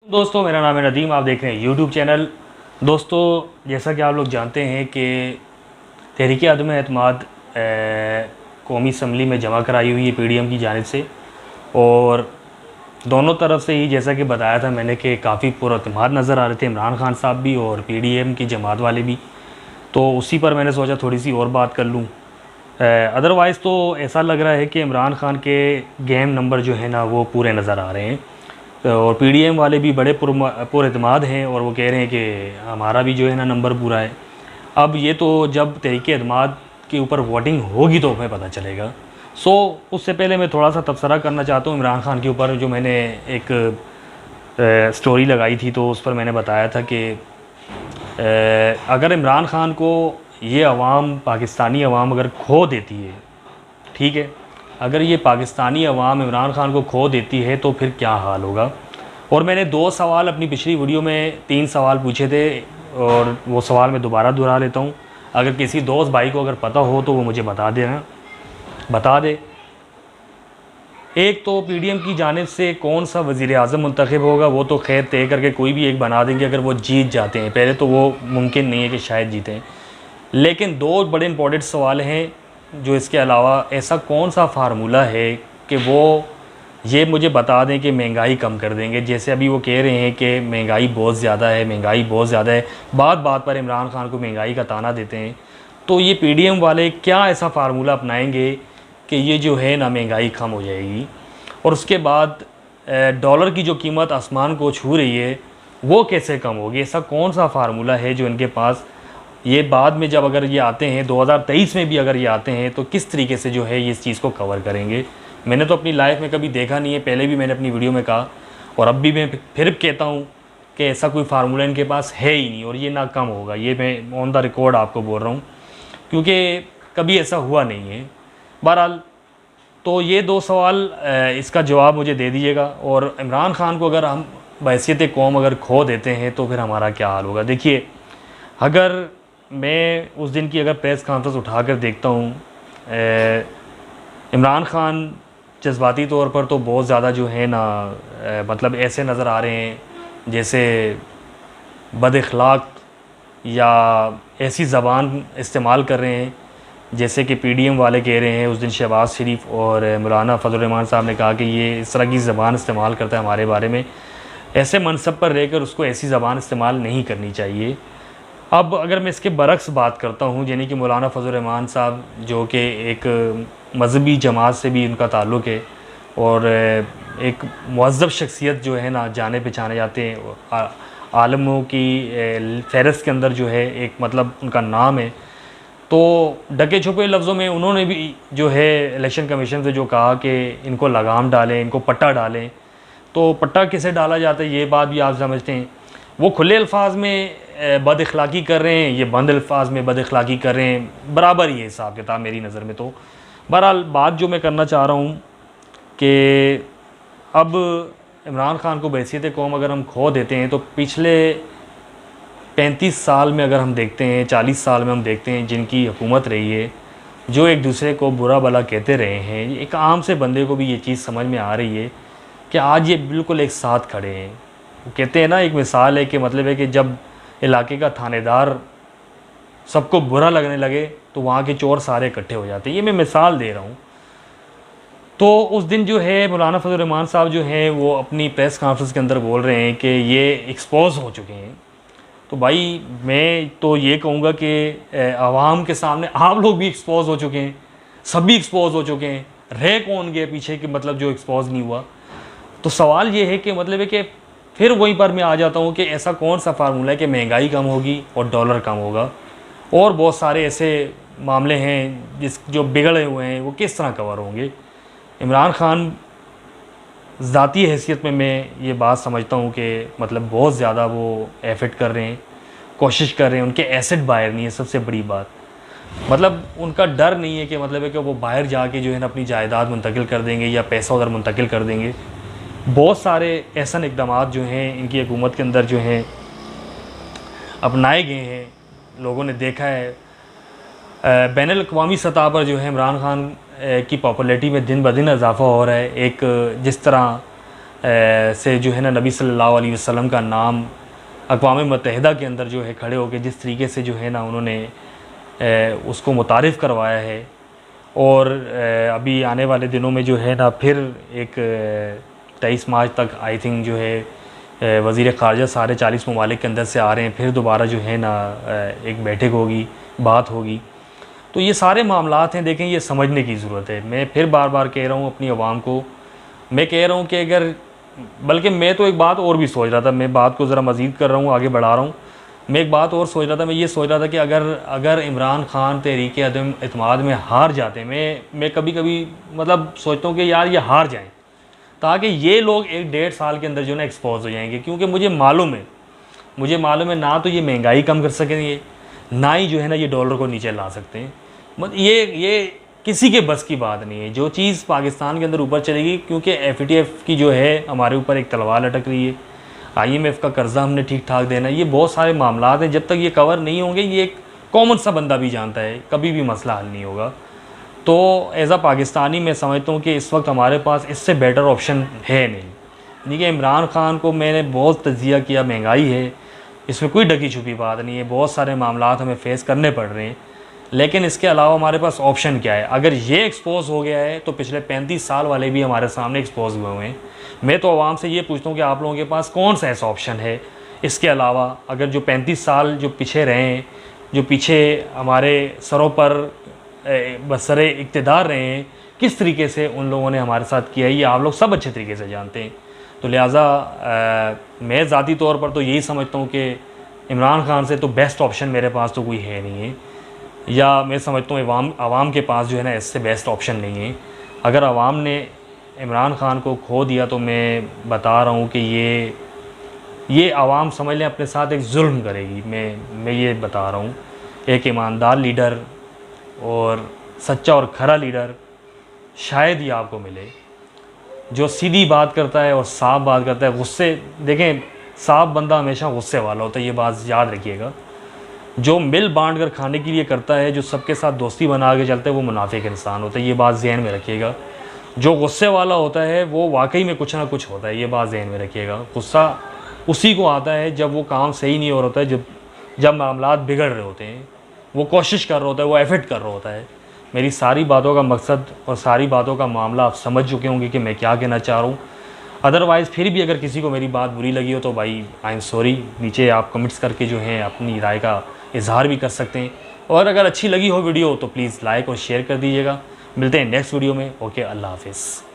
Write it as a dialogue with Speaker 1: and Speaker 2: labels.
Speaker 1: दोस्तों, मेरा नाम है नदीम। आप देख रहे हैं यूट्यूब चैनल। दोस्तों, जैसा कि आप लोग जानते हैं कि तहरीक अदम एतमाद कौमी असम्बली में जमा कराई हुई है पीडीएम की जानिब से, और दोनों तरफ से ही जैसा कि बताया था मैंने कि काफ़ी पुरअतमाद नज़र आ रहे थे, इमरान खान साहब भी और पीडीएम की जमात वाले भी। तो उसी पर मैंने सोचा थोड़ी सी और बात कर लूँ। अदरवाइज़ तो ऐसा लग रहा है कि इमरान खान के गेम नंबर जो है ना वो पूरे नज़र आ रहे हैं, और पीडीएम वाले भी बड़े पुरअतमाद हैं और वो कह रहे हैं कि हमारा भी जो है ना नंबर पूरा है। अब ये तो जब तहरीक अदमाद के ऊपर वोटिंग होगी तो हमें पता चलेगा। उससे पहले मैं थोड़ा सा तबसरा करना चाहता हूँ इमरान खान के ऊपर। जो मैंने एक स्टोरी लगाई थी तो उस पर मैंने बताया था कि अगर इमरान खान को ये अवाम, पाकिस्तानी अवाम अगर खो देती है, ठीक है, अगर ये पाकिस्तानी अवाम इमरान खान को खो देती है तो फिर क्या हाल होगा। और मैंने 2 सवाल अपनी पिछली वीडियो में 3 सवाल पूछे थे, और वो सवाल मैं दोबारा दोहरा लेता हूँ। अगर किसी दोस्त भाई को अगर पता हो तो वो मुझे बता दे। एक तो पीडीएम की जानिब से कौन सा वज़ीर आज़म मुंतखब होगा, वो तो खैर तय करके कोई भी एक बना देंगे अगर वो जीत जाते हैं। पहले तो वो मुमकिन नहीं है कि शायद जीतें, लेकिन 2 बड़े इंपॉर्टेंट सवाल हैं जो इसके अलावा ऐसा कौन सा फार्मूला है कि वो ये मुझे बता दें कि महंगाई कम कर देंगे। जैसे अभी वो कह रहे हैं कि महंगाई बहुत ज़्यादा है, बात बात पर इमरान खान को महंगाई का ताना देते हैं। तो ये पीडीएम वाले क्या ऐसा फार्मूला अपनाएंगे कि ये जो है ना महंगाई कम हो जाएगी। और उसके बाद डॉलर की जो कीमत आसमान को छू रही है वो कैसे कम होगी। ऐसा कौन सा फार्मूला है जो इनके पास, ये बाद में जब अगर ये आते हैं 2023 में भी अगर ये आते हैं तो किस तरीके से जो है ये इस चीज़ को कवर करेंगे। मैंने तो अपनी लाइफ में कभी देखा नहीं है, पहले भी मैंने अपनी वीडियो में कहा और अब भी मैं फिर कहता हूँ कि ऐसा कोई फार्मूला इनके पास है ही नहीं, और ये ना कम होगा। ये मैं ऑन द रिकॉर्ड आपको बोल रहा हूँ, क्योंकि कभी ऐसा हुआ नहीं है। बहरहाल, तो ये 2 सवाल इसका जवाब मुझे दे दीजिएगा। और इमरान खान को अगर हम बहैसियत कौम अगर खो देते हैं तो फिर हमारा क्या हाल होगा। देखिए, अगर मैं उस दिन की अगर प्रेस कॉन्फ्रेंस उठा कर देखता हूँ, इमरान खान जज्बाती तौर पर तो बहुत ज़्यादा जो है ना मतलब ऐसे नज़र आ रहे हैं जैसे बदअखलाक या ऐसी ज़बान इस्तेमाल कर रहे हैं जैसे कि पीडीएम वाले कह रहे हैं। उस दिन शहबाज शरीफ और मौलाना फजल रहमान साहब ने कहा कि ये इस तरह की ज़बान इस्तेमाल करता है हमारे बारे में, ऐसे मनसब पर रहकर उसको ऐसी ज़बान इस्तेमाल नहीं करनी चाहिए। अब अगर मैं इसके बरक्स बात करता हूँ, यानी कि मौलाना फजल रहमान साहब जो कि एक मज़हबी जमात से भी उनका ताल्लुक़ है और एक मुअज़्ज़ब शख्सियत जो है ना, जाने पहचाने जाते हैं, आलमों की फ़हरिस्त के अंदर जो है एक मतलब उनका नाम है। तो ढके छुपे लफ्ज़ों में उन्होंने भी जो है इलेक्शन कमीशन से जो कहा कि इनको लगाम डालें, इनको पट्टा डालें। तो पट्टा किसे डाला जाता है ये बात भी आप समझते हैं। वो खुले अल्फाज में बदअखलाक़ी कर रहे हैं, ये बंद अल्फाज में बदअखलाक़ी कर रहे हैं, बराबर ही है हिसाब किताब मेरी नज़र में। तो बहरहाल, बात जो मैं करना चाह रहा हूँ कि अब इमरान खान को बहैसियत कौम अगर हम खो देते हैं तो पिछले 35 साल में अगर हम देखते हैं, 40 साल में हम देखते हैं जिनकी हुकूमत रही है, जो एक दूसरे को बुरा भला कहते रहे हैं, एक आम से बंदे को भी ये चीज़ समझ में आ रही है कि आज ये बिल्कुल एक साथ खड़े हैं। वो कहते हैं ना, एक मिसाल है कि मतलब है कि जब इलाके का थानेदार सबको बुरा लगने लगे तो वहाँ के चोर सारे इकट्ठे हो जाते हैं। ये मैं मिसाल दे रहा हूँ। तो उस दिन जो है मौलाना फजल रहमान साहब जो हैं वो अपनी प्रेस कॉन्फ्रेंस के अंदर बोल रहे हैं कि ये एक्सपोज हो चुके हैं। तो भाई, मैं तो ये कहूँगा कि आवाम के सामने आप लोग भी एक्सपोज हो चुके हैं, सभी एक्सपोज हो चुके हैं, रह कौन गए पीछे कि मतलब जो एक्सपोज नहीं हुआ। तो सवाल ये है कि मतलब है कि फिर वहीं पर मैं आ जाता हूँ कि ऐसा कौन सा फार्मूला है कि महंगाई कम होगी और डॉलर कम होगा, और बहुत सारे ऐसे मामले हैं जो बिगड़े हुए हैं वो किस तरह कवर होंगे। इमरान खान ज़ाती हैसियत में मैं ये बात समझता हूँ कि मतलब बहुत ज़्यादा वो एफर्ट कर रहे हैं, कोशिश कर रहे हैं। उनके एसेट बाहर नहीं है, सबसे बड़ी बात। मतलब उनका डर नहीं है कि मतलब है कि वो बाहर जाके जो है ना अपनी जायदाद मुंतकिल कर देंगे या पैसा उधर मुंतकिल कर देंगे। बहुत सारे ऐसा इक़दाम जो हैं इनकी हुकूमत के अंदर जो हैं अपनाए गए हैं, लोगों ने देखा है। बैनुल अक़वामी सतह पर जो है इमरान खान की पॉपुलैरिटी में दिन ब दिन इजाफ़ा हो रहा है। एक जिस तरह से जो है ना नबी सल्लल्लाहु अलैहि वसल्लम का नाम अक़वाम मुत्तहिदा के अंदर जो है खड़े होकर जिस तरीके से जो है ना उन्होंने उसको मुतारिफ़ करवाया है। और अभी आने वाले दिनों में जो है ना फिर एक 23 मार्च तक आई थिंक जो है वज़ीर ख़ारजा सारे 40 ममालिक के अंदर से आ रहे हैं, फिर दोबारा जो है ना एक बैठक होगी, बात होगी। तो ये सारे मामलात हैं, देखें ये समझने की ज़रूरत है। मैं फिर बार बार कह रहा हूँ अपनी आवाम को, मैं कह रहा हूँ कि अगर, बल्कि मैं तो एक बात और भी सोच रहा था, मैं बात को ज़रा मज़ीद कर रहा हूँ, आगे बढ़ा रहा हूँ। मैं एक बात और सोच रहा था, मैं ये सोच रहा था कि अगर इमरान ख़ान तहरीक अदम एतमाद में हार जाते, मैं कभी कभी मतलब सोचता हूँ कि यार ये हार जाएँ, ताकि ये लोग 1-1.5 साल के अंदर जो है ना एक्सपोज हो जाएंगे। क्योंकि मुझे मालूम है ना तो ये महंगाई कम कर सकेंगे, ना ही जो है ना ये डॉलर को नीचे ला सकते हैं। मतलब ये किसी के बस की बात नहीं है। जो चीज़ पाकिस्तान के अंदर ऊपर चलेगी, क्योंकि FATF की जो है हमारे ऊपर एक तलवार लटक रही है, IMF का कर्ज़ा हमने ठीक ठाक देना, ये बहुत सारे मामलात हैं। जब तक ये कवर नहीं होंगे, ये एक कॉमन सा बंदा भी जानता है, कभी भी मसला हल नहीं होगा। तो एज़ अ पाकिस्तानी मैं समझता हूँ कि इस वक्त हमारे पास इससे बेटर ऑप्शन है नहीं। कि इमरान ख़ान को मैंने बहुत तज़िया किया, महंगाई है, इसमें कोई ढकी छुपी बात नहीं है, बहुत सारे मामलात हमें फ़ेस करने पड़ रहे हैं, लेकिन इसके अलावा हमारे पास ऑप्शन क्या है? अगर ये एक्सपोज हो गया है तो पिछले 35 साल वाले भी हमारे सामने एक्सपोज हुए हैं। मैं तो आवाम से ये पूछता हूँ कि आप लोगों के पास कौन सा ऐसा ऑप्शन है इसके अलावा? अगर जो 35 साल जो पीछे रहे हैं, जो पीछे हमारे सरों पर बसरे इक़्तिदार रहे हैं, किस तरीके से उन लोगों ने हमारे साथ किया है, ये आप लोग सब अच्छे तरीके से जानते हैं। तो लिहाजा मैं ज़ाती तौर पर तो यही समझता हूँ कि इमरान ख़ान से तो बेस्ट ऑप्शन मेरे पास तो कोई है नहीं है, या मैं समझता हूँ आवाम के पास जो है ना इससे बेस्ट ऑप्शन नहीं है। अगर आवाम ने इमरान ख़ान को खो दिया तो मैं बता रहा हूँ कि ये आवाम समझ लें अपने साथ एक जुल्म करेगी। मैं ये बता रहा हूँ, एक ईमानदार लीडर और सच्चा और खरा लीडर शायद ही आपको मिले, जो सीधी बात करता है और साफ बात करता है। गुस्से, देखें साफ बंदा हमेशा गुस्से वाला होता है, ये बात याद रखिएगा। जो मिल बांट कर खाने के लिए करता है, जो सबके साथ दोस्ती बना के चलता है, वो मुनाफिक इंसान होता है, ये बात जहन में रखिएगा। जो गुस्से वाला होता है वो वाकई में कुछ ना कुछ होता है, ये बात जहन में रखिएगा। गुस्सा उसी को आता है जब वो काम सही नहीं हो रहा होता है, जब मामलात बिगड़ रहे होते हैं, वो कोशिश कर रहा होता है, वो एफर्ट कर रहा होता है। मेरी सारी बातों का मकसद और सारी बातों का मामला आप समझ चुके होंगे कि मैं क्या कहना चाह रहा हूँ। अदरवाइज़ फिर भी अगर किसी को मेरी बात बुरी लगी हो तो भाई आई एम सॉरी, नीचे आप कमेंट्स करके जो है अपनी राय का इजहार भी कर सकते हैं। और अगर अच्छी लगी हो वीडियो तो प्लीज़ लाइक और शेयर कर दीजिएगा। मिलते हैं नेक्स्ट वीडियो में। ओके, अल्लाह हाफिज़।